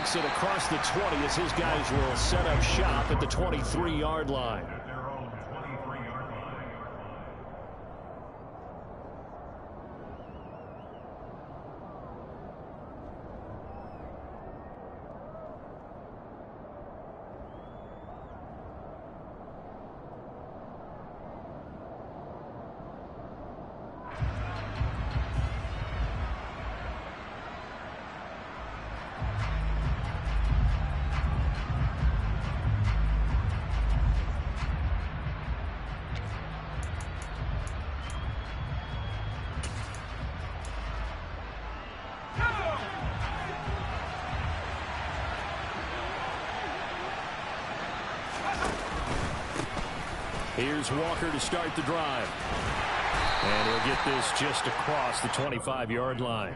makes it across the 20 as his guys will set up shop at the 23-yard line. Here's Walker to start the drive. And he'll get this just across the 25-yard line.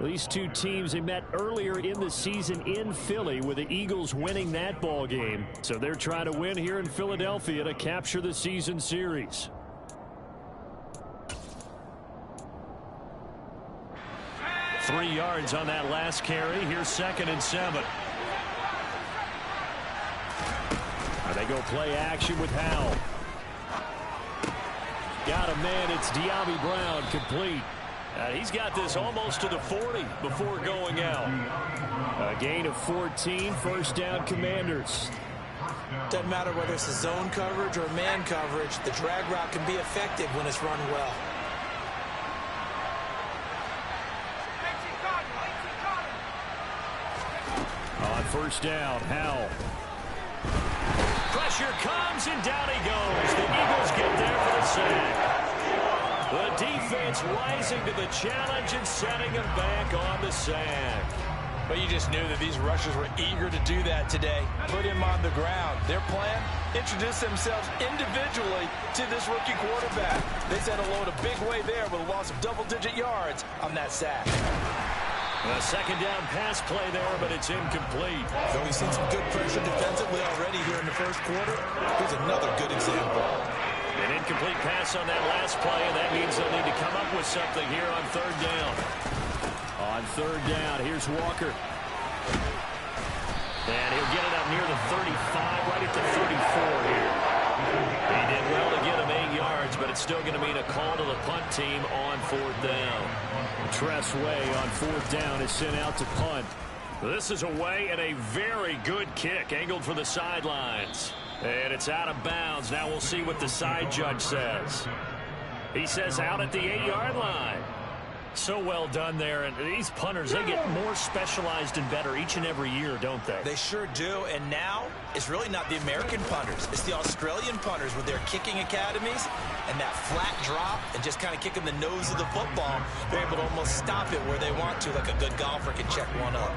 These two teams, they met earlier in the season in Philly with the Eagles winning that ball game. So they're trying to win here in Philadelphia to capture the season series. Three yards on that last carry. Here's 2nd and 7. They go play action with Howell. Got a man. It's De'Ami Brown complete. He's got this almost to the 40 before going out. A gain of 14. First down, Commanders. Doesn't matter whether it's a zone coverage or man coverage. The drag route can be effective when it's run well. On first down, Howell. Pressure comes, and down he goes. The Eagles get there for the sack. The defense rising to the challenge and setting him back on the sack. But you just knew that these rushers were eager to do that today. Put him on the ground. Their plan, introduce themselves individually to this rookie quarterback. They said hello in a big way there with a loss of double-digit yards on that sack. A second down pass play there, but it's incomplete. So we've seen some good pressure defensively already here in the first quarter. Here's another good example. An incomplete pass on that last play, and that means they'll need to come up with something here on third down. On third down, here's Walker. And he'll get it up near the 35, right at the 34 here. He did well to get him 8 yards, but it's still going to mean a call to the punt team on fourth down. Tress Way on fourth down is sent out to punt. This is away and a very good kick angled for the sidelines. And it's out of bounds. Now we'll see what the side judge says. He says out at the 8-yard line. So well done there. And these punters, they get more specialized and better each and every year, don't they? They sure do. And now it's really not the American punters. It's the Australian punters with their kicking academies and that flat drop and just kind of kicking the nose of the football. They're able to almost stop it where they want to, like a good golfer can check one up.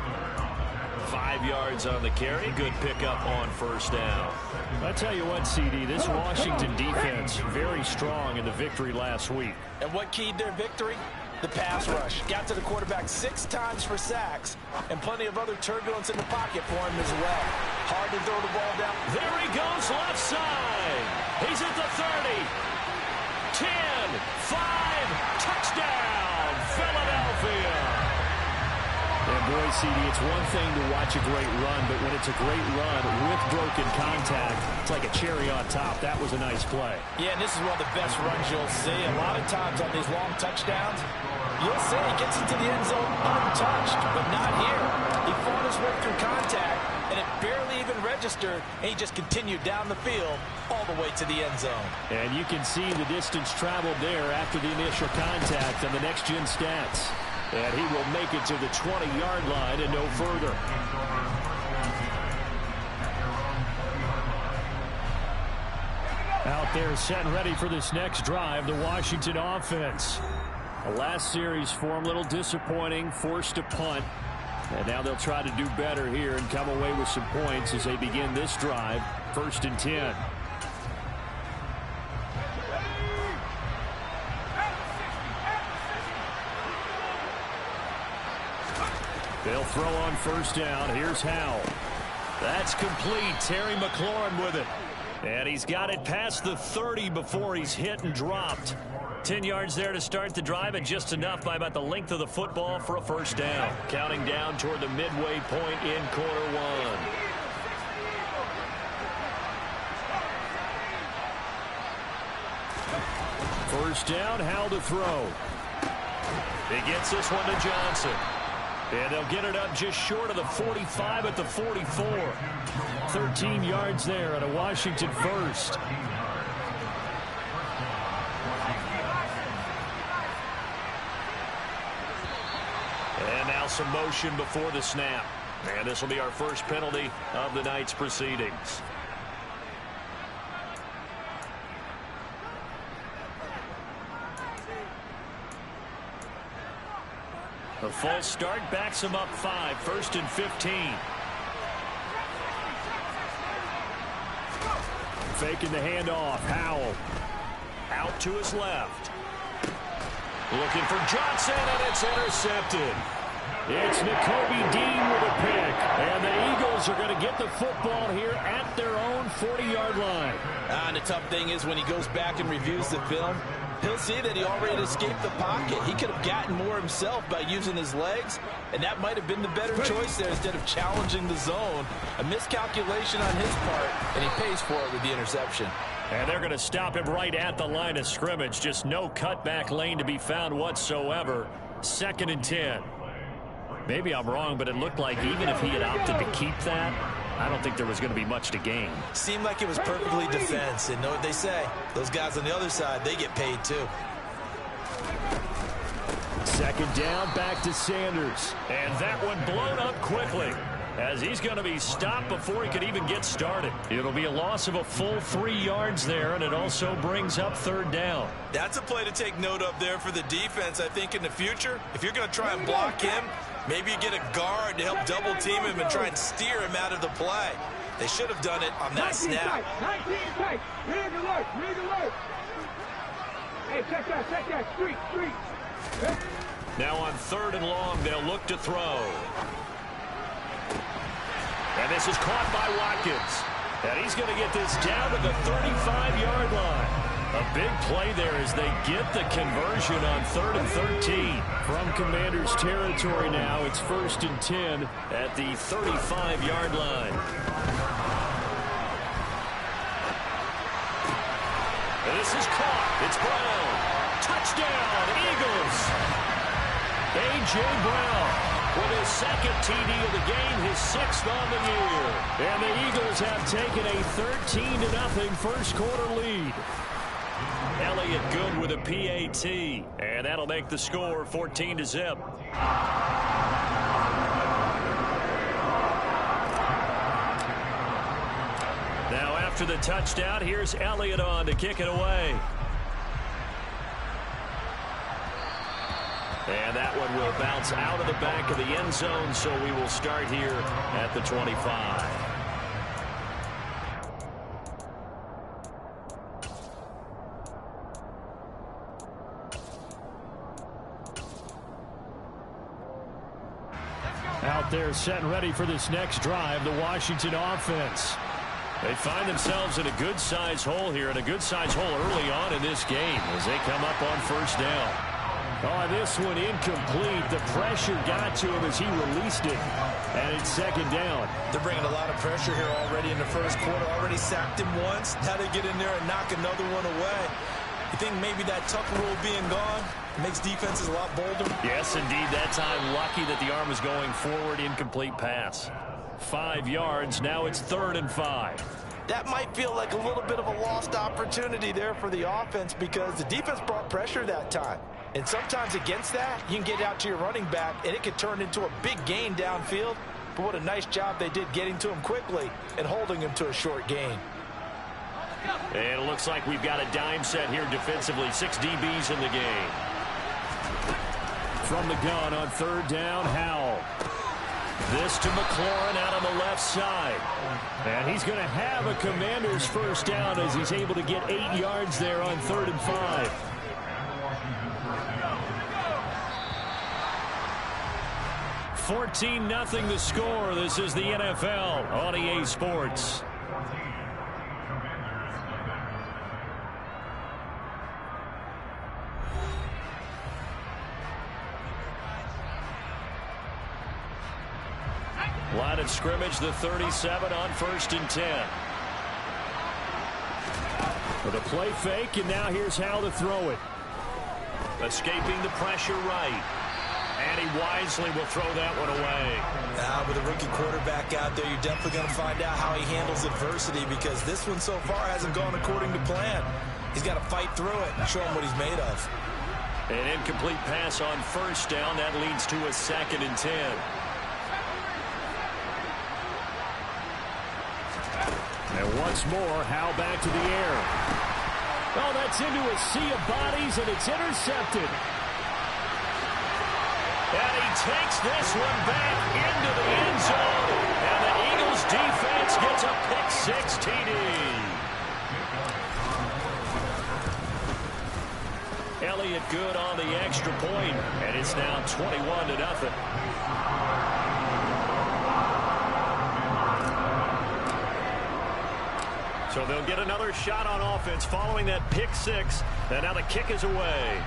5 yards on the carry. Good pickup on first down. I tell you what, CD, this Washington defense very strong in the victory last week. And what keyed their victory? The pass rush. Got to the quarterback 6 times for sacks, and plenty of other turbulence in the pocket for him as well. Hard to throw the ball down. There he goes left side. He's at the 30. 10, 5, touchdown, Philadelphia. And boy, CD, it's one thing to watch a great run, but when it's a great run with broken contact, it's like a cherry on top. That was a nice play. Yeah, and this is one of the best runs you'll see. A lot of times on these long touchdowns, you'll see he gets into the end zone untouched, but not here. He fought his way through contact, and it barely even registered, and he just continued down the field all the way to the end zone. And you can see the distance traveled there after the initial contact on the next-gen stats. And he will make it to the 20-yard line and no further. Out there set and ready for this next drive, the Washington offense. The last series for him, a little disappointing, forced to punt. And now they'll try to do better here and come away with some points as they begin this drive. 1st and 10. They'll throw on first down. Here's Howell. That's complete. Terry McLaurin with it. And he's got it past the 30 before he's hit and dropped. 10 yards there to start the drive, and just enough by about the length of the football for a first down. Counting down toward the midway point in quarter one. First down, Howell to throw. He gets this one to Johnson. And they'll get it up just short of the 45 at the 44. 13 yards there on a Washington first. And now some motion before the snap. And this will be our first penalty of the night's proceedings. A false start backs him up 5, 1st and 15. Faking the handoff. Howell out to his left. Looking for Johnson, and it's intercepted. It's Nakobe Dean with a pick. And the Eagles are going to get the football here at their own 40-yard line. And the tough thing is when he goes back and reviews the film, he'll see that he already escaped the pocket. He could have gotten more himself by using his legs, and that might have been the better choice there instead of challenging the zone. A miscalculation on his part, and he pays for it with the interception. And they're going to stop him right at the line of scrimmage. Just no cutback lane to be found whatsoever. 2nd and 10. Maybe I'm wrong, but it looked like even if he had opted to keep that, I don't think there was going to be much to gain. Seemed like it was perfectly defense. And know what they say? Those guys on the other side, they get paid too. 2nd down, back to Sanders. And that one blown up quickly, as he's going to be stopped before he could even get started. It'll be a loss of a full 3 yards there, and it also brings up 3rd down. That's a play to take note of there for the defense, I think, in the future. If you're going to try and block him, maybe you get a guard to help double team him and try and steer him out of the play. They should have done it on that snap. 19 tight. Rig alert. Rig alert. Hey, check that. Street. Now on 3rd and long, they'll look to throw. And this is caught by Watkins. And he's going to get this down to the 35-yard line. A big play there as they get the conversion on 3rd and 13. From Commanders territory now, it's 1st and 10 at the 35-yard line. And this is caught. It's Brown. Touchdown, Eagles. A.J. Brown with his 2nd TD of the game, his 6th on the year. And the Eagles have taken a 13-0 first quarter lead. Elliott good with a PAT, and that'll make the score 14-0. Now after the touchdown, here's Elliott on to kick it away. And that one will bounce out of the back of the end zone, so we will start here at the 25. Out there set and ready for this next drive, the Washington offense. They find themselves in a good-sized hole here, and a good-sized hole early on in this game as they come up on 1st down. Oh, this one incomplete. The pressure got to him as he released it, and it's 2nd down. They're bringing a lot of pressure here already in the first quarter. Already sacked him once. Now they get in there and knock another one away. You think maybe that Tucker rule being gone makes defenses a lot bolder? Yes, indeed. That time, lucky that the arm was going forward. Incomplete pass. 5 yards. Now it's 3rd and 5. That might feel like a little bit of a lost opportunity there for the offense because the defense brought pressure that time. And sometimes against that, you can get out to your running back, and it can turn into a big gain downfield. But what a nice job they did getting to him quickly and holding him to a short gain. And it looks like we've got a dime set here defensively. 6 DBs in the game. From the gun on 3rd down, Howell. This to McLaurin out on the left side. And he's going to have a Commander's first down as he's able to get 8 yards there on 3rd and 5. 14-0 the score. This is the NFL on EA Sports. of scrimmage, the 37 on 1st and 10. With a play fake, and now here's how to throw it. Escaping the pressure right. And he wisely will throw that one away. Now, with a rookie quarterback out there, you're definitely going to find out how he handles adversity, because this one so far hasn't gone according to plan. He's got to fight through it and show him what he's made of. An incomplete pass on 1st down. That leads to a 2nd and 10. And once more, Howe back to the air. Oh, that's into a sea of bodies, and it's intercepted. And he takes this one back into the end zone. And the Eagles defense gets a pick-6 TD. Elliott good on the extra point, and it's now 21-0. So they'll get another shot on offense following that pick-6, and now the kick is away.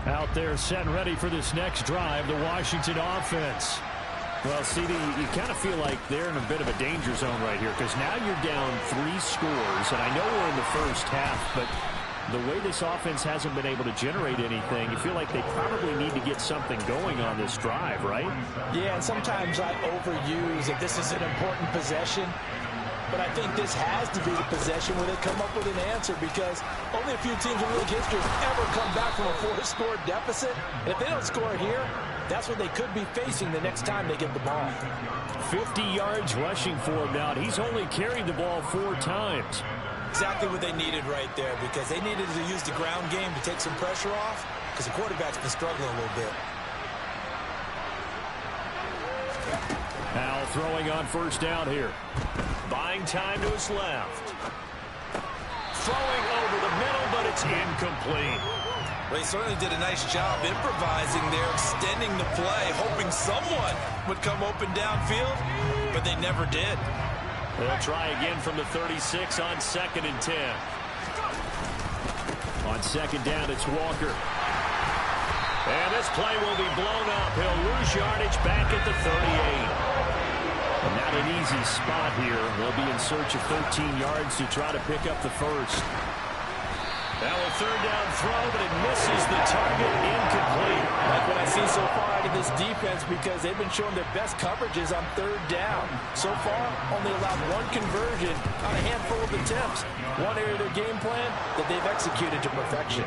Out there set and ready for this next drive, the Washington offense. Well, CD, you kind of feel like they're in a bit of a danger zone right here, because now you're down 3 scores, and I know we're in the first half, but the way this offense hasn't been able to generate anything, you feel like they probably need to get something going on this drive, right? Yeah, and sometimes I overuse if this is an important possession. But I think this has to be the possession where they come up with an answer, because only a few teams in league history have ever come back from a 4-score deficit. And if they don't score here, that's what they could be facing the next time they get the ball. 50 yards rushing for him now. He's only carried the ball 4 times. Exactly what they needed right there, because they needed to use the ground game to take some pressure off, because the quarterback's been struggling a little bit. Now throwing on 1st down here. Buying time to his left. Throwing over the middle, but it's incomplete. Well, he certainly did a nice job improvising there, extending the play, hoping someone would come open downfield, but they never did. They'll try again from the 36 on 2nd and 10. On 2nd down, it's Walker. And this play will be blown up. He'll lose yardage back at the 38. Not an easy spot here. They'll be in search of 13 yards to try to pick up the first. Now a 3rd down throw, but it misses the target, incomplete. Like what I see so far out of this defense, because they've been showing their best coverages on 3rd down. So far, only allowed 1 conversion on a handful of attempts. One area of their game plan that they've executed to perfection.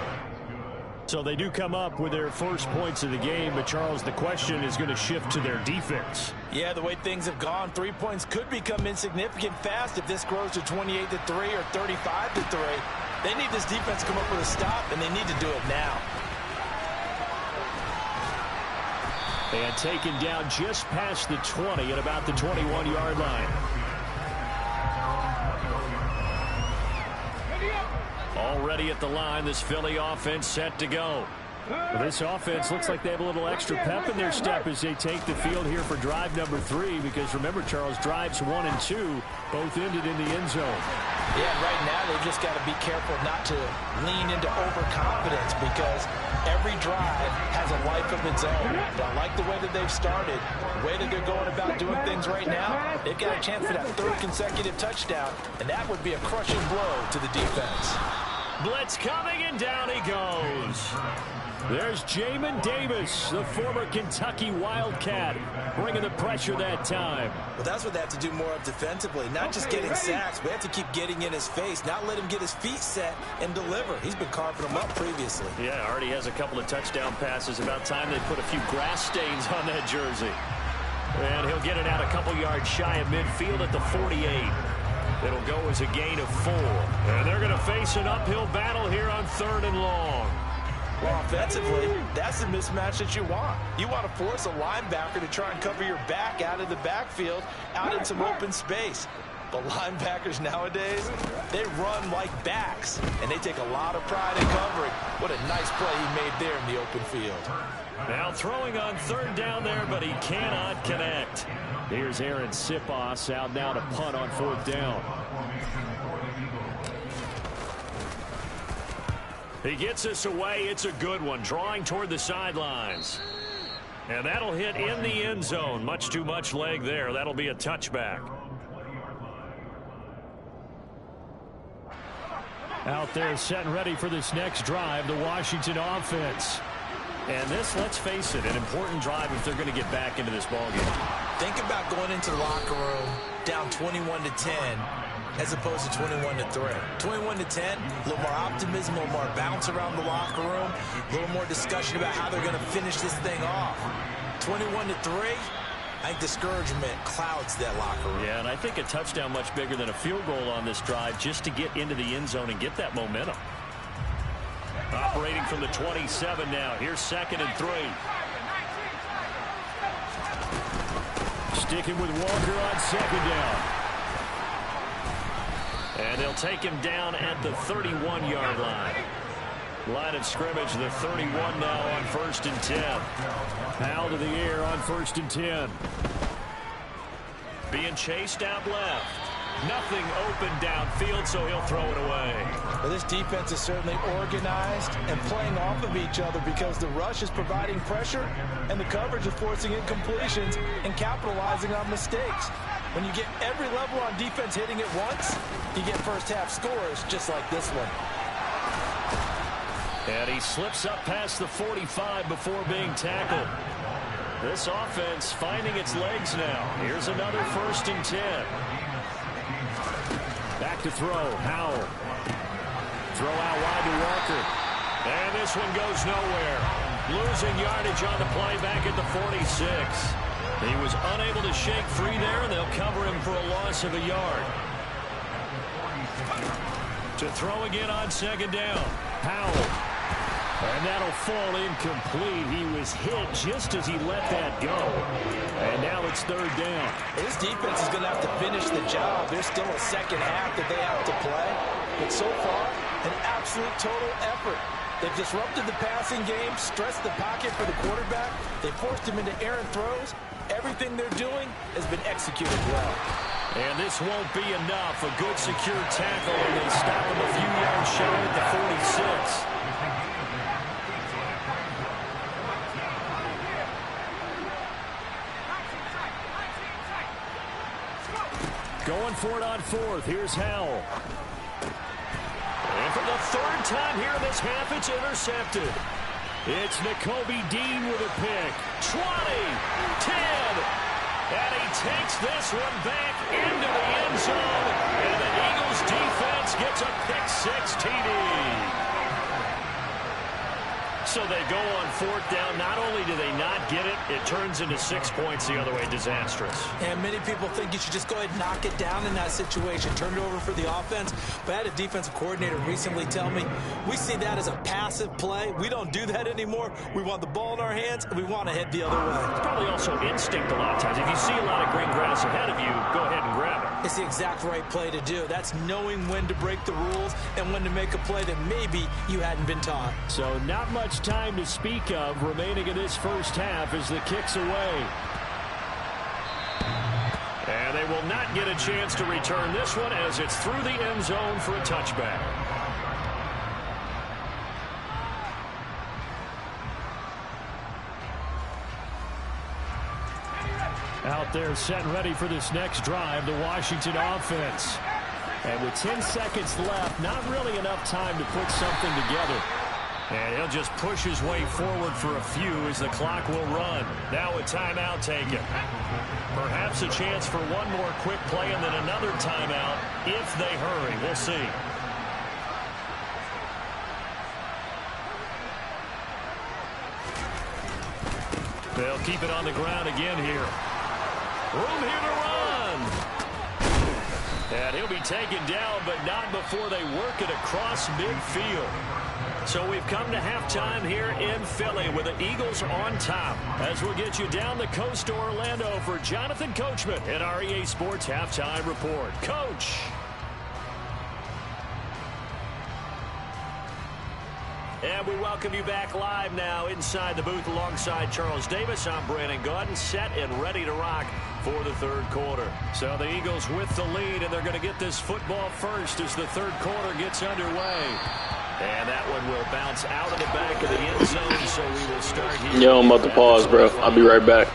So they do come up with their first points of the game, but Charles, the question is going to shift to their defense. Yeah, the way things have gone, 3 points could become insignificant fast if this grows to 28-3 or 35-3. They need this defense to come up with a stop, and they need to do it now. And taken down just past the 20 at about the 21-yard line. Already at the line, this Philly offense set to go. Well, this offense looks like they have a little extra pep in their step as they take the field here for drive number 3, because remember, Charles, drives 1 and 2 both ended in the end zone. Yeah, right now they've just got to be careful not to lean into overconfidence, because every drive has a life of its own. I like the way that they've started, the way that they're going about doing things right now. They've got a chance for that 3rd consecutive touchdown, and that would be a crushing blow to the defense. Blitz coming, and down he goes. There's Jamin Davis, the former Kentucky Wildcat, bringing the pressure that time. Well, that's what they have to do more of defensively, not just getting sacks. We have to keep getting in his face, not let him get his feet set and deliver. He's been carving them up previously. Yeah, already has a couple of touchdown passes. About time they put a few grass stains on that jersey. And he'll get it out a couple yards shy of midfield at the 48. It'll go as a gain of 4. And they're going to face an uphill battle here on 3rd and long. Well, offensively, that's the mismatch that you want. You want to force a linebacker to try and cover your back out of the backfield, out in some open space. But linebackers nowadays, they run like backs, and they take a lot of pride in covering. What a nice play he made there in the open field. Now throwing on third down there, but he cannot connect. Here's Aaron Sipos out now to punt on fourth down. He gets us away. It's a good one, drawing toward the sidelines. And that'll hit in the end zone. Much too much leg there. That'll be a touchback. Out there set and ready for this next drive, the Washington offense. And this, let's face it, an important drive if they're going to get back into this ballgame. Think about going into the locker room down 21-10 as opposed to 21-3. 21-10, a little more optimism, a little more bounce around the locker room, a little more discussion about how they're going to finish this thing off. 21-3, I think discouragement clouds that locker room. Yeah, and I think a touchdown much bigger than a field goal on this drive just to get into the end zone and get that momentum. Operating from the 27 now. Here's 2nd and 3. Sticking with Walker on 2nd down. And they'll take him down at the 31-yard line. Line of scrimmage, the 31 now on 1st and 10. Powell to the air on 1st and 10. Being chased out left. Nothing open downfield, so he'll throw it away. Well, this defense is certainly organized and playing off of each other because the rush is providing pressure and the coverage is forcing incompletions and capitalizing on mistakes. When you get every level on defense hitting it once, you get first-half scores just like this one. And he slips up past the 45 before being tackled. This offense finding its legs now. Here's another 1st and 10. Back to throw. Howell. Throw out wide to Walker. And this one goes nowhere. Losing yardage on the play back at the 46. He was unable to shake free there, and they'll cover him for a loss of a yard. To throw again on 2nd down. Howell. And that'll fall incomplete. He was hit just as he let that go. And now it's 3rd down. This defense is going to have to finish the job. There's still a second half that they have to play. But so far, an absolute total effort. They've disrupted the passing game, stressed the pocket for the quarterback. They forced him into errant throws. Everything they're doing has been executed well. And this won't be enough. A good secure tackle, and they stop him a few yards shy at the 46. Going for it on 4th. Here's Howell. And for the 3rd time here in this half, it's intercepted. It's Nakobe Dean with a pick. 20, 10, and he takes this one back into the end zone. And the Eagles defense gets a pick-6 TD. So they go on 4th down. Not only do they not get it, it turns into 6 points the other way. Disastrous. And many people think you should just go ahead and knock it down in that situation. Turn it over for the offense. But I had a defensive coordinator recently tell me, we see that as a passive play. We don't do that anymore. We want the ball in our hands, and we want to head the other way. It's probably also instinct a lot of times. If you see a lot of green grass ahead of you, go ahead and grab it. It's the exact right play to do. That's knowing when to break the rules and when to make a play that maybe you hadn't been taught. So not much time to speak of remaining in this first half as the kick's away. And they will not get a chance to return this one as it's through the end zone for a touchback. Out there set and ready for this next drive, the Washington offense. And with 10 seconds left, not really enough time to put something together. And he'll just push his way forward for a few as the clock will run. Now a timeout taken. Perhaps a chance for one more quick play and then another timeout if they hurry. We'll see. They'll keep it on the ground again here. Room here to run. And he'll be taken down, but not before they work it across midfield. So we've come to halftime here in Philly with the Eagles on top. As we'll get you down the coast to Orlando for Jonathan Coachman at our EA Sports Halftime Report. Coach. And we welcome you back live now inside the booth alongside Charles Davis. I'm Brandon Gaudin, set and ready to rock for the third quarter. So the Eagles with the lead, and they're going to get this football first as the third quarter gets underway. And that one will bounce out of the back of the end zone, so we will start here. Yo, I'm about to pause, bro. I'll be right back.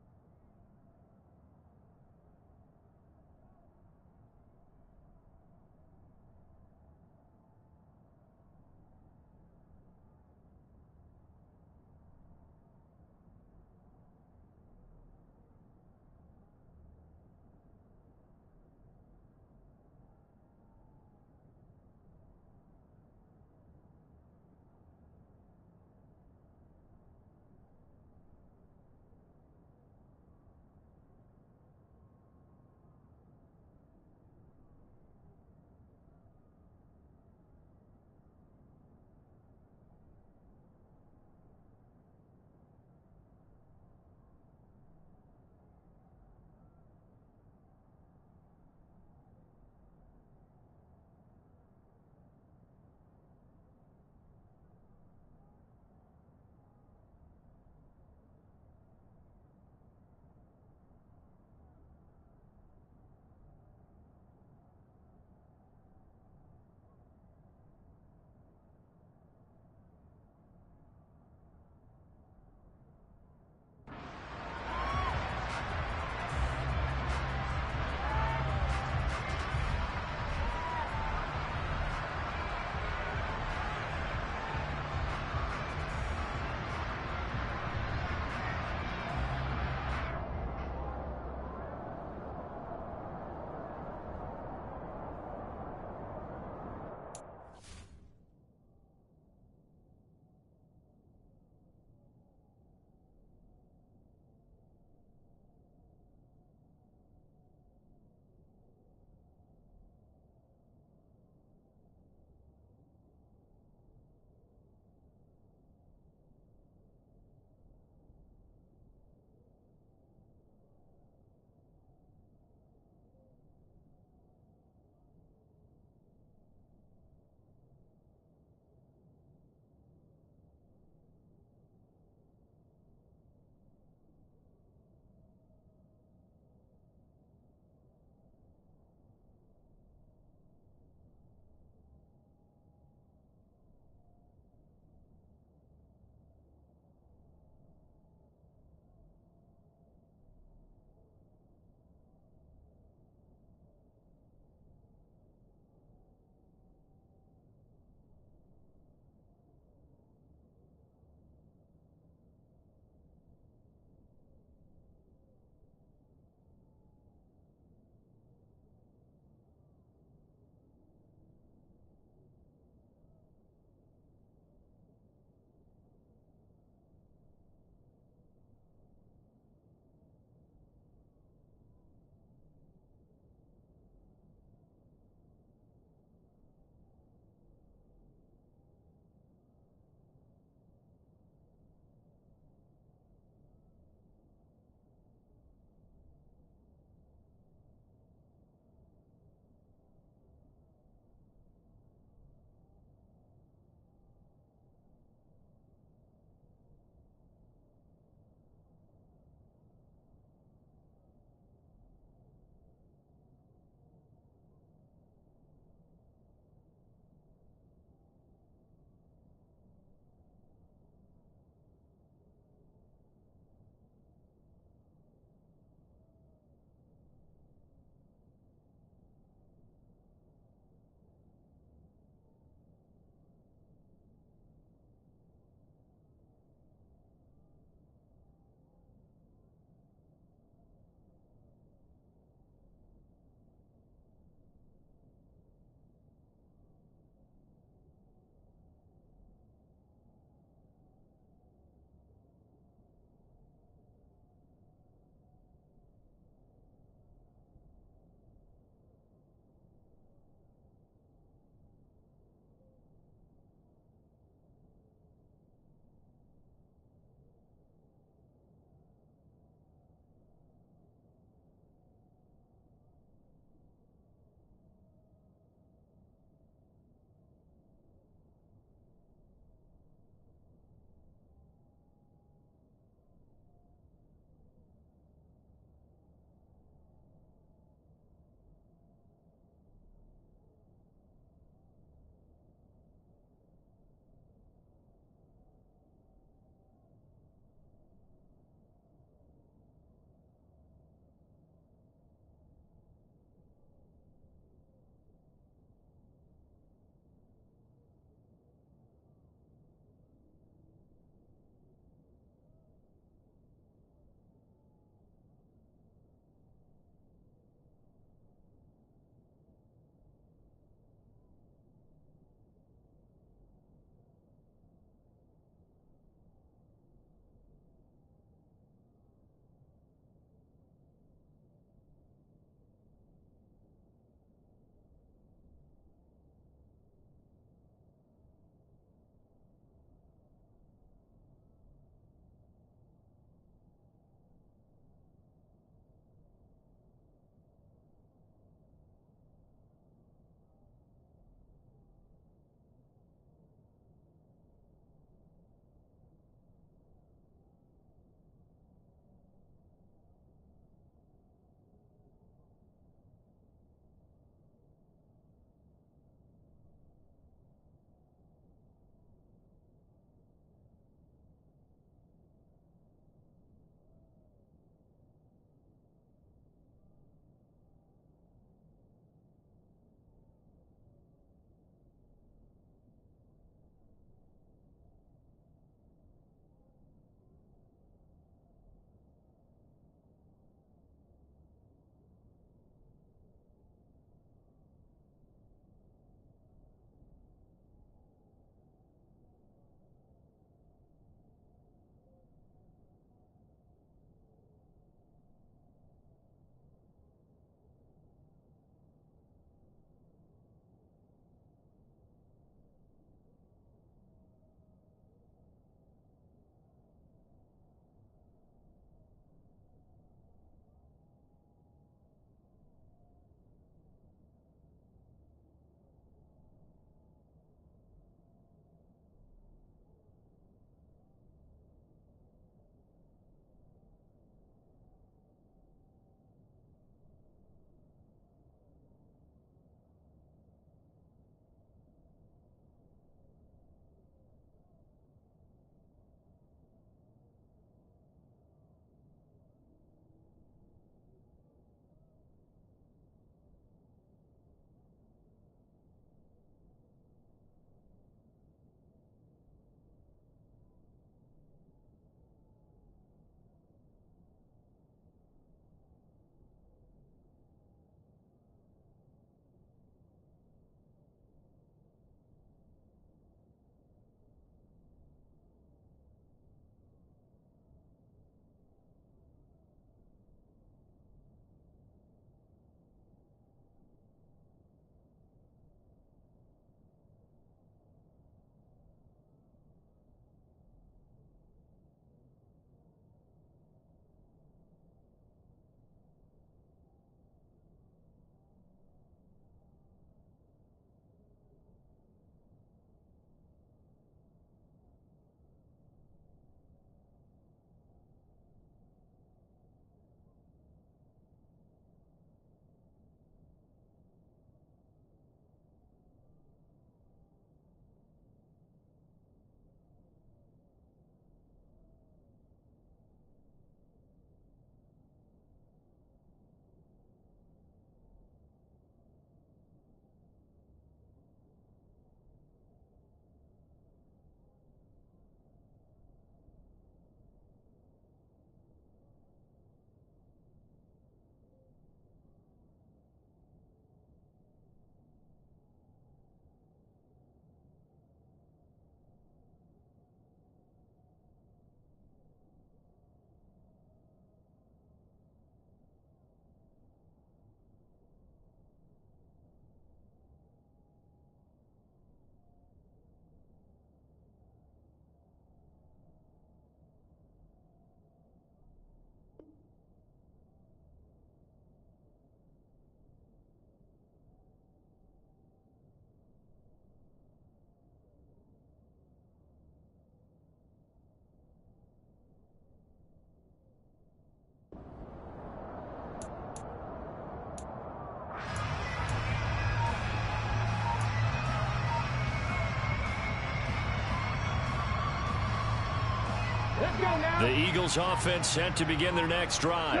Let's go now. The Eagles offense set to begin their next drive.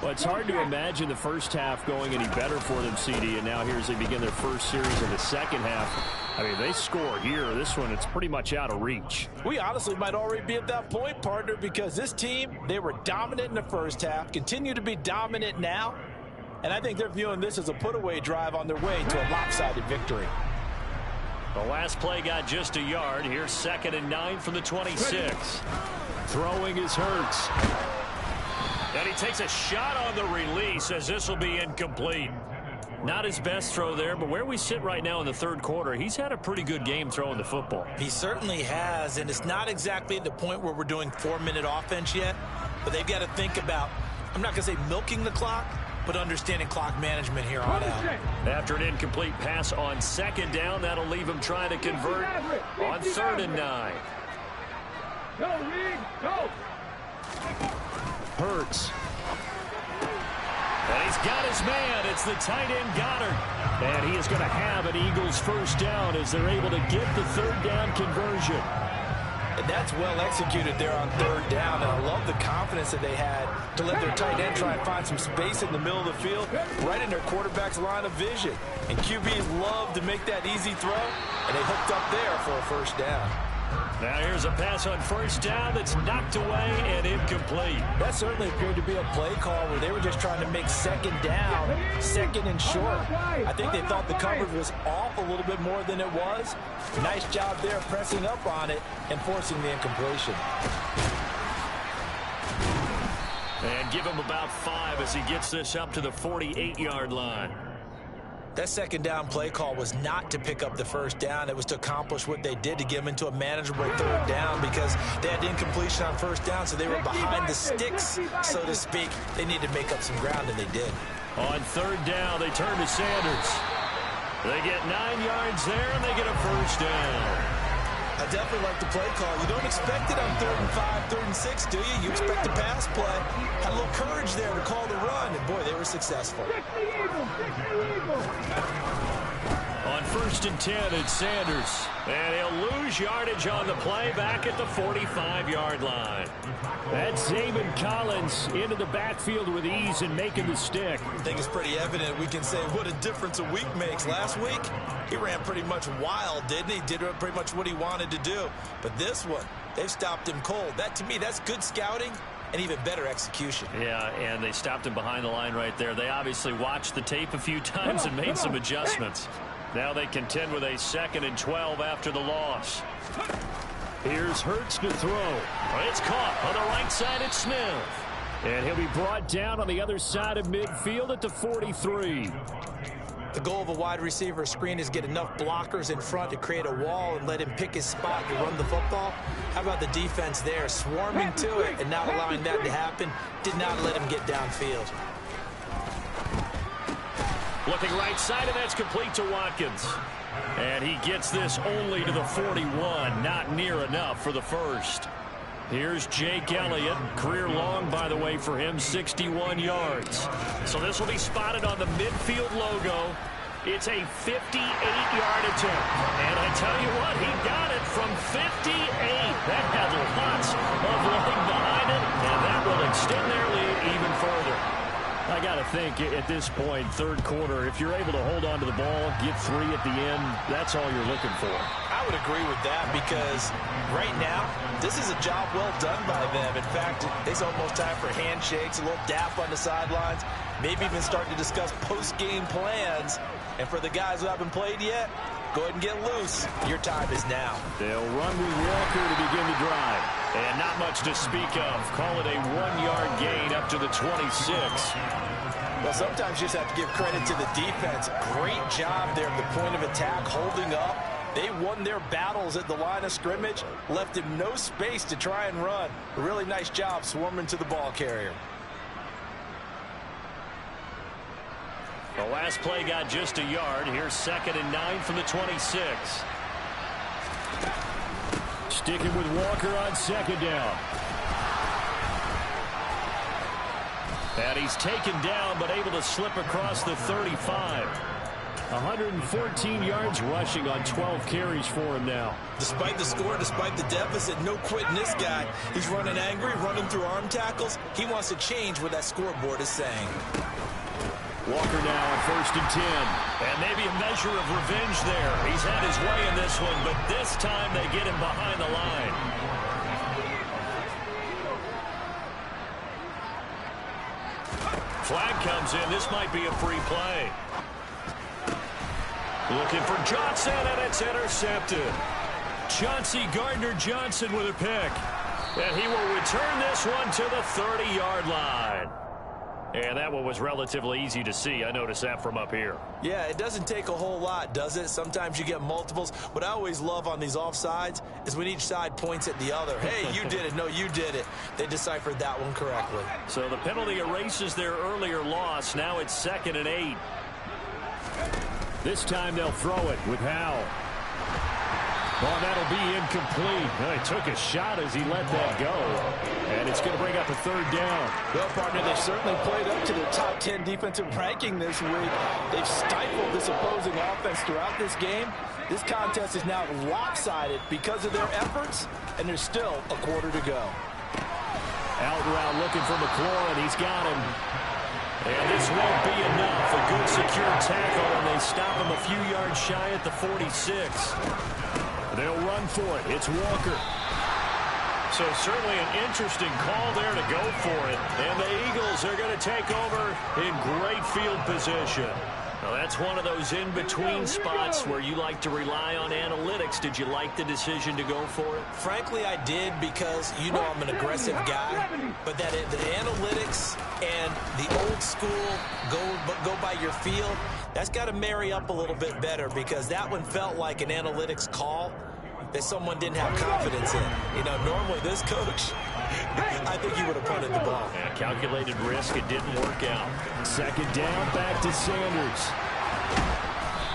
Well, it's hard to imagine the first half going any better for them, CD, and now here as they begin their first series of the second half. I mean, they score here. This one, it's pretty much out of reach. We honestly might already be at that point, partner, because this team, they were dominant in the first half, continue to be dominant now, and I think they're viewing this as a put-away drive on their way to a lopsided victory. The last play got just a yard. Here's 2nd and 9 from the 26. Throwing is Hurts. And he takes a shot on the release as this will be incomplete. Not his best throw there, but where we sit right now in the third quarter, he's had a pretty good game throwing the football. He certainly has, and it's not exactly at the point where we're doing 4-minute offense yet, but they've got to think about, I'm not going to say milking the clock, but understanding clock management here on out. After an incomplete pass on 2nd down, that'll leave him trying to convert on 3rd and 9. Go, Reed, go. Hurts. And he's got his man. It's the tight end Goddard. And he is going to have an Eagles first down as they're able to get the 3rd down conversion. And that's well executed there on 3rd down. And I love the confidence that they had to let their tight end try and find some space in the middle of the field, right in their quarterback's line of vision. And QBs love to make that easy throw, and they hooked up there for a first down. Now here's a pass on 1st down that's knocked away and incomplete. That certainly appeared to be a play call where they were just trying to make 2nd down, 2nd and short. I think they thought the coverage was off a little bit more than it was. Nice job there pressing up on it and forcing the incompletion. And give him about 5 as he gets this up to the 48-yard line. That 2nd down play call was not to pick up the 1st down. It was to accomplish what they did, to get them into a manageable 3rd down, because they had incompletion on 1st down, so they were behind the sticks, so to speak. They needed to make up some ground, and they did. On 3rd down, they turn to Sanders. They get 9 yards there, and they get a first down. I definitely like the play call. You don't expect it on 3rd and 5, 3rd and 6, do you? You expect a pass play. Had a little courage there to call the run, and boy, they were successful. On 1st and 10, it's Sanders. And he'll lose yardage on the play back at the 45-yard line. That's Zaven Collins into the backfield with ease and making the stick. I think it's pretty evident. We can say what a difference a week makes. Last week, he ran pretty much wild, didn't he? Did pretty much what he wanted to do. But this one, they've stopped him cold. That, to me, that's good scouting and even better execution. Yeah, and they stopped him behind the line right there. They obviously watched the tape a few times and made some adjustments. Now they contend with a 2nd and 12 after the loss. Here's Hurts to throw. It's caught on the right side at Smith. And he'll be brought down on the other side of midfield at the 43. The goal of a wide receiver screen is get enough blockers in front to create a wall and let him pick his spot to run the football. How about the defense there, swarming to it and not allowing that to happen? Did not let him get downfield. Looking right side, and that's complete to Watkins. And he gets this only to the 41. Not near enough for the first. Here's Jake Elliott. Career long, by the way, for him, 61 yards. So this will be spotted on the midfield logo. It's a 58-yard attempt. And I tell you what, he got it from 58. That had lots of leg behind it, and that will extend their lead even further. I got to think at this point, 3rd quarter, if you're able to hold on to the ball, get 3 at the end, that's all you're looking for. I would agree with that, because right now, this is a job well done by them. In fact, it's almost time for handshakes, a little dap on the sidelines, maybe even starting to discuss post-game plans. And for the guys who haven't played yet, go ahead and get loose. Your time is now. They'll run with Walker to begin the drive. And not much to speak of. Call it a 1-yard gain up to the 26. Well, sometimes you just have to give credit to the defense. Great job there at the point of attack, holding up. They won their battles at the line of scrimmage, left him no space to try and run. A really nice job swarming to the ball carrier. The last play got just a yard. Here's 2nd and 9 from the 26. Sticking with Walker on 2nd down. And he's taken down, but able to slip across the 35. 114 yards rushing on 12 carries for him now. Despite the score, despite the deficit, no quitting this guy. He's running angry, running through arm tackles. He wants to change what that scoreboard is saying. Walker now on 1st and 10. And maybe a measure of revenge there. He's had his way in this one, but this time they get him behind the line. Flag comes in. This might be a free play. Looking for Johnson, and it's intercepted. Chauncey Gardner-Johnson with a pick. And he will return this one to the 30-yard line. And that one was relatively easy to see. I noticed that from up here. Yeah, it doesn't take a whole lot, does it? Sometimes you get multiples. What I always love on these offsides is when each side points at the other. Hey, you did it. No, you did it. They deciphered that one correctly. So the penalty erases their earlier loss. Now it's 2nd and 8. This time they'll throw it with Howell. Oh, that'll be incomplete. Well, he took a shot as he let that go. And it's going to bring up a 3rd down. Well, partner, they've certainly played up to the top 10 defensive ranking this week. They've stifled this opposing offense throughout this game. This contest is now lopsided because of their efforts, and there's still a quarter to go. Out route looking for McLaurin. He's got him. And this won't be enough. A good secure tackle, and they stop him a few yards shy at the 46. They'll run for it. It's Walker. So certainly an interesting call there to go for it. And the Eagles are going to take over in great field position. Now that's one of those in-between spots where you like to rely on analytics. Did you like the decision to go for it? Frankly, I did, because you know I'm an aggressive guy. But that the analytics and the old school go by your feel, that's got to marry up a little bit better, because that one felt like an analytics call that someone didn't have confidence in. You know, normally this coach, I think he would have punted the ball. Yeah, calculated risk. It didn't work out. 2nd down, back to Sanders.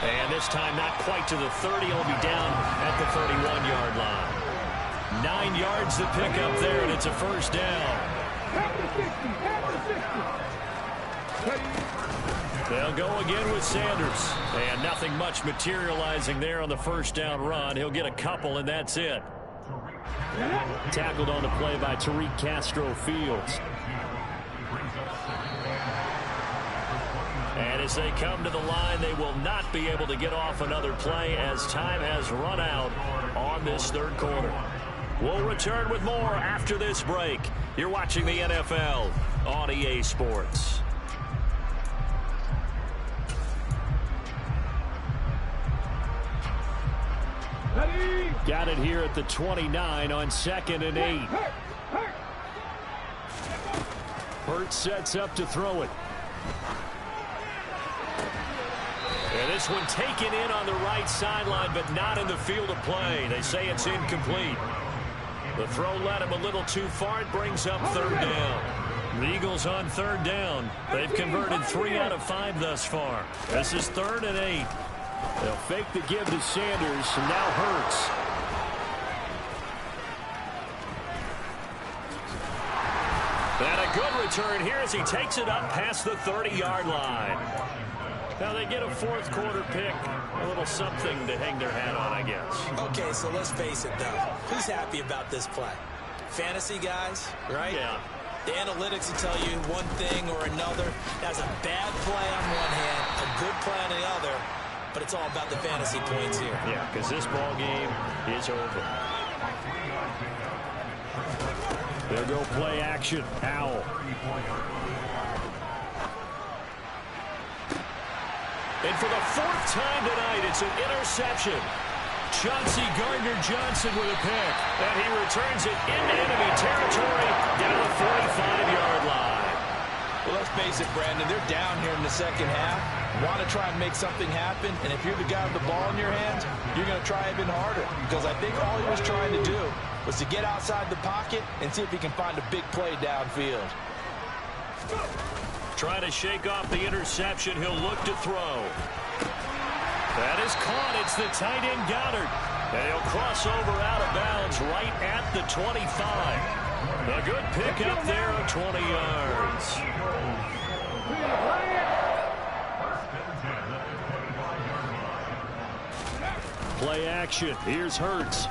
And this time not quite to the 30. He'll be down at the 31-yard line. 9 yards to pick up there, and it's a 1st down. They'll go again with Sanders. And nothing much materializing there on the 1st down run. He'll get a couple, and that's it. Tackled on the play by Tariq Castro-Fields. And as they come to the line, they will not be able to get off another play as time has run out on this 3rd quarter. We'll return with more after this break. You're watching the NFL on EA Sports. Got it here at the 29 on 2nd and 8. Hurts sets up to throw it. And this one taken in on the right sideline, but not in the field of play. They say it's incomplete. The throw led him a little too far. It brings up 3rd down. The Eagles on 3rd down. They've converted 3 out of 5 thus far. This is 3rd and 8. They'll fake the give to Sanders, and now Hurts. And a good return here as he takes it up past the 30-yard line. Now they get a 4th quarter pick. A little something to hang their hat on, I guess. Okay, so let's face it, though. Who's happy about this play? Fantasy guys, right? Yeah. The analytics will tell you one thing or another. That's a bad play on one hand, a good play on the other. But it's all about the fantasy points here. Yeah, because this ball game is over. They'll go play action. Howell. And for the 4th time tonight, it's an interception. Chauncey Gardner-Johnson with a pick. And he returns it into enemy territory down the 45-yard line. Well, let's face it, Brandon. They're down here in the 2nd half. Want to try and make something happen. And if you're the guy with the ball in your hands, you're going to try even harder. Because I think all he was trying to do was to get outside the pocket and see if he can find a big play downfield. Trying to shake off the interception. He'll look to throw. That is caught. It's the tight end Goddard. And he'll cross over out of bounds right at the 25. A good pick up there of 20 yards. Play action. Here's Hurts.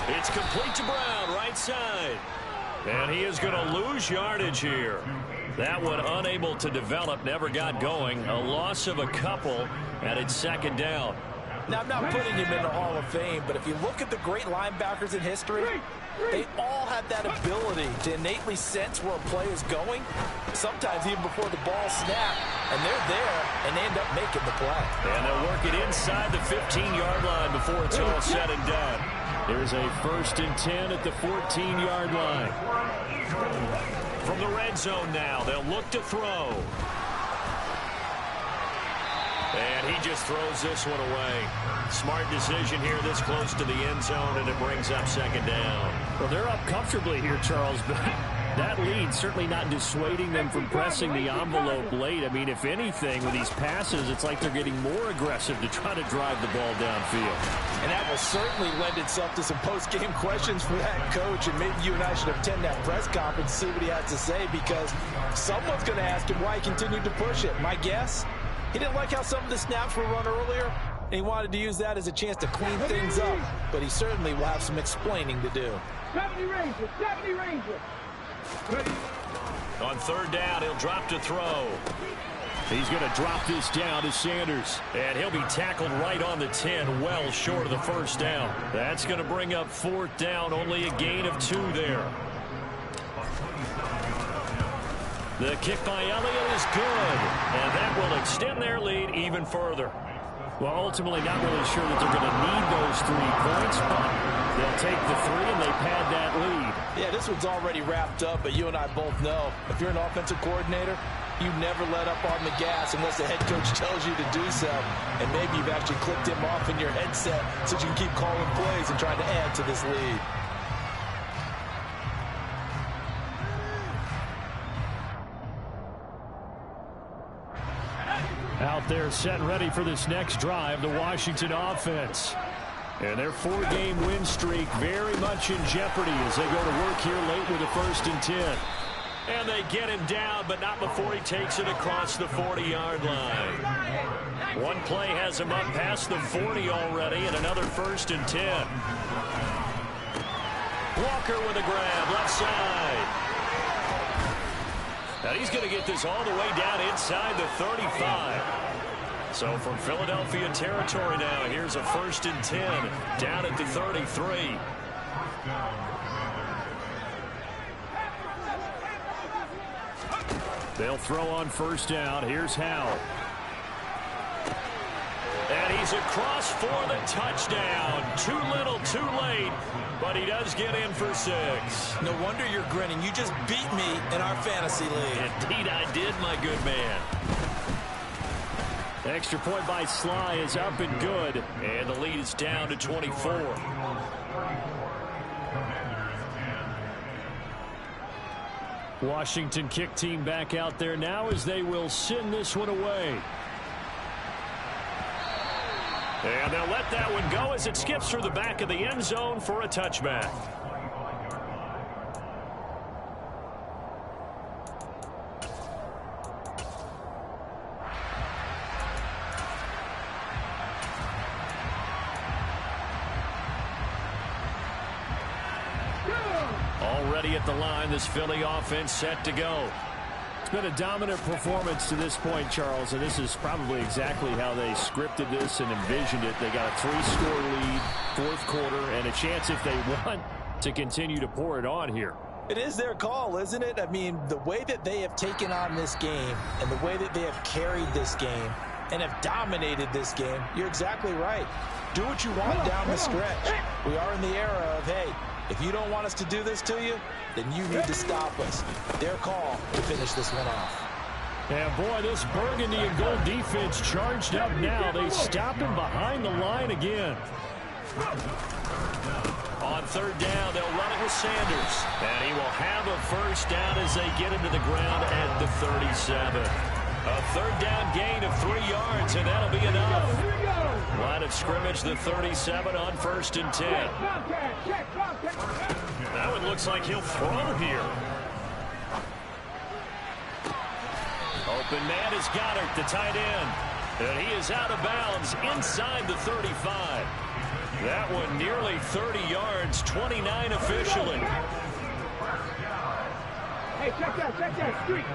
It's complete to Brown, right side. And he is going to lose yardage here. That one unable to develop, never got going. A loss of a couple, and it's second down. Now, I'm not putting him in the Hall of Fame, but if you look at the great linebackers in history, they all have that ability to innately sense where a play is going, sometimes even before the ball snaps, and they're there, and they end up making the play. And they'll work it inside the 15-yard line before it's all said and done. There's a 1st and 10 at the 14-yard line. From the red zone now, they'll look to throw. And he just throws this one away. Smart decision here this close to the end zone, and it brings up second down. Well, they're up comfortably here, Charles, but that lead certainly not dissuading them from pressing the envelope late. I mean, if anything, with these passes, it's like they're getting more aggressive to try to drive the ball downfield. And that will certainly lend itself to some post-game questions for that coach, and maybe you and I should attend that press conference and see what he has to say, because someone's going to ask him why he continued to push it. My guess? He didn't like how some of the snaps were run earlier, and he wanted to use that as a chance to clean things up. But he certainly will have some explaining to do. 70 Ranger, 70 Ranger. On third down, he'll drop to throw. He's going to drop this down to Sanders. And he'll be tackled right on the 10, well short of the first down. That's going to bring up 4th down, only a gain of 2 there. The kick by Elliott is good, and that will extend their lead even further. Well, ultimately not really sure that they're going to need those 3 points, but they'll take the 3 and they pad that lead. Yeah, this one's already wrapped up, but you and I both know if you're an offensive coordinator, you never let up on the gas unless the head coach tells you to do so. And maybe you've actually clicked him off in your headset so you can keep calling plays and trying to add to this lead. Out there set and ready for this next drive, the Washington offense. And their 4-game win streak very much in jeopardy as they go to work here late with a 1st and 10. And they get him down, but not before he takes it across the 40-yard line. One play has him up past the 40 already, and another 1st and 10. Walker with a grab, left side. Now he's going to get this all the way down inside the 35. So from Philadelphia territory now, here's a 1st and 10 down at the 33. They'll throw on 1st down. Here's Howell. And he's across for the touchdown. Too little, too late, but he does get in for 6. No wonder you're grinning. You just beat me in our fantasy league. Indeed I did, my good man. Extra point by Sly is up and good. And the lead is down to 24. Washington kick team back out there now as they will send this one away. And they'll let that one go as it skips through the back of the end zone for a touchback. Already at the line, this Philly offense set to go. It's been a dominant performance to this point, Charles, and this is probably exactly how they scripted this and envisioned it. They got a 3-score lead, 4th quarter, and a chance if they want to continue to pour it on here. It is their call, isn't it? I mean, the way that they have taken on this game and the way that they have carried this game and have dominated this game, you're exactly right. Do what you want down the stretch. We are in the era of, hey, if you don't want us to do this to you, then you need to stop us. Their call to finish this one off. And boy, this burgundy and gold defense charged up now. They stop him behind the line again. On 3rd down, they'll run it with Sanders. And he will have a 1st down as they get him to the ground at the 37. A 3rd down gain of 3 yards, and that'll be enough. Line of scrimmage, the 37 on 1st and 10. That one looks like he'll throw here. Open man is Goddard, the tight end. And he is out of bounds inside the 35. That one nearly 30 yards, 29 officially. Hey, check that street.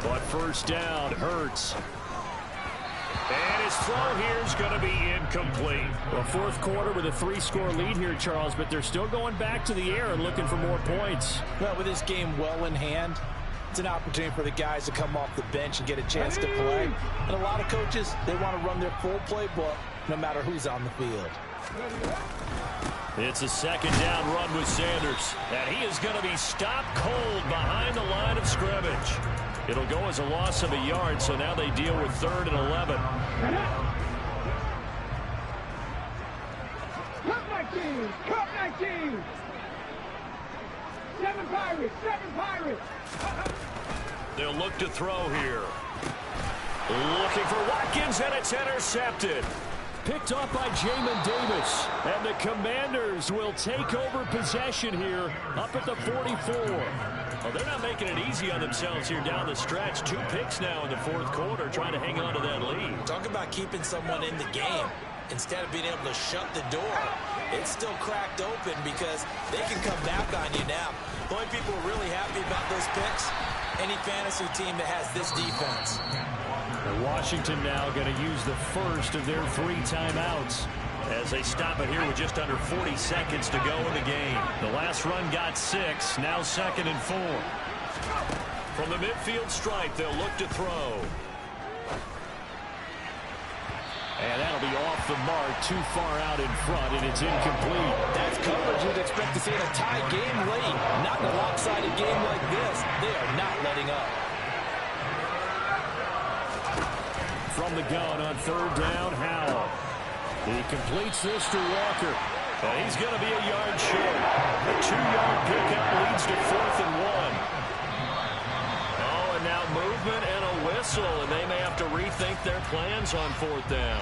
But first down, Hurts. And his throw here is going to be incomplete. Well, fourth quarter with a 3-score lead here, Charles, but they're still going back to the air and looking for more points. Well, with this game well in hand, it's an opportunity for the guys to come off the bench and get a chance to play. And a lot of coaches, they want to run their full playbook no matter who's on the field. It's a second down run with Sanders. And he is going to be stopped cold behind the line of scrimmage. It'll go as a loss of a yard, so now they deal with 3rd and 11. Cup 19! Cup 19! 7 Pirates! They'll look to throw here. Looking for Watkins, and it's intercepted. Picked off by Jamin Davis. And the Commanders will take over possession here up at the 44. Well, they're not making it easy on themselves here down the stretch. 2 picks now in the fourth quarter, trying to hang on to that lead. Talk about keeping someone in the game. Instead of being able to shut the door, it's still cracked open because they can come back on you now. The only people who are really happy about those picks, any fantasy team that has this defense. Washington now going to use the first of their 3 timeouts as they stop it here with just under 40 seconds to go in the game. The last run got 6, now 2nd and 4. From the midfield stripe, they'll look to throw. And that'll be off the mark, too far out in front, and it's incomplete. That's coverage you'd expect to see in a tie game late. Not in a lopsided game like this. They are not letting up. From the gun on 3rd down, Howell. He completes this to Walker. And he's going to be a yard short. A 2-yard pickup leads to 4th and 1. Oh, and now movement and a whistle, and they may have to rethink their plans on 4th down.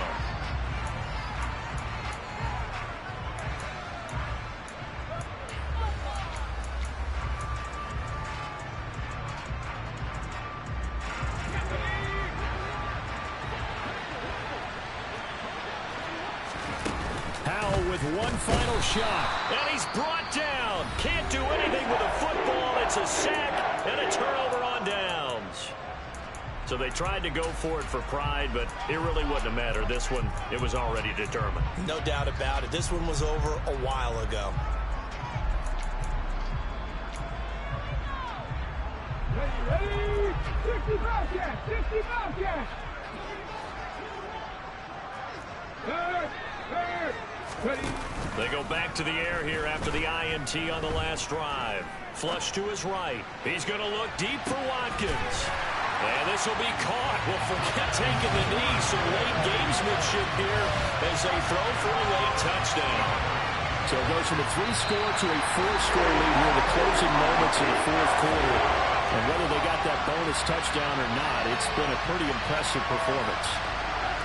With one final shot. And he's brought down. Can't do anything with a football. It's a sack and a turnover on downs. So they tried to go for it for pride, but it really wouldn't have mattered. This one, it was already determined. No doubt about it. This one was over a while ago. Ready? 60 Bobcats! 60 Bobcats! They go back to the air here after the INT on the last drive. Flush to his right. He's going to look deep for Watkins. And this will be caught. We'll forget taking the knee. Some late gamesmanship here as they throw for a late touchdown. So it goes from a 3-score to a 4-score lead here, the closing moments in the fourth quarter. And whether they got that bonus touchdown or not, it's been a pretty impressive performance.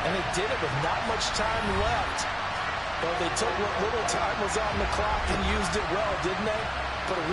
And they did it with not much time left. But they took what little time was on the clock and used it well, didn't they?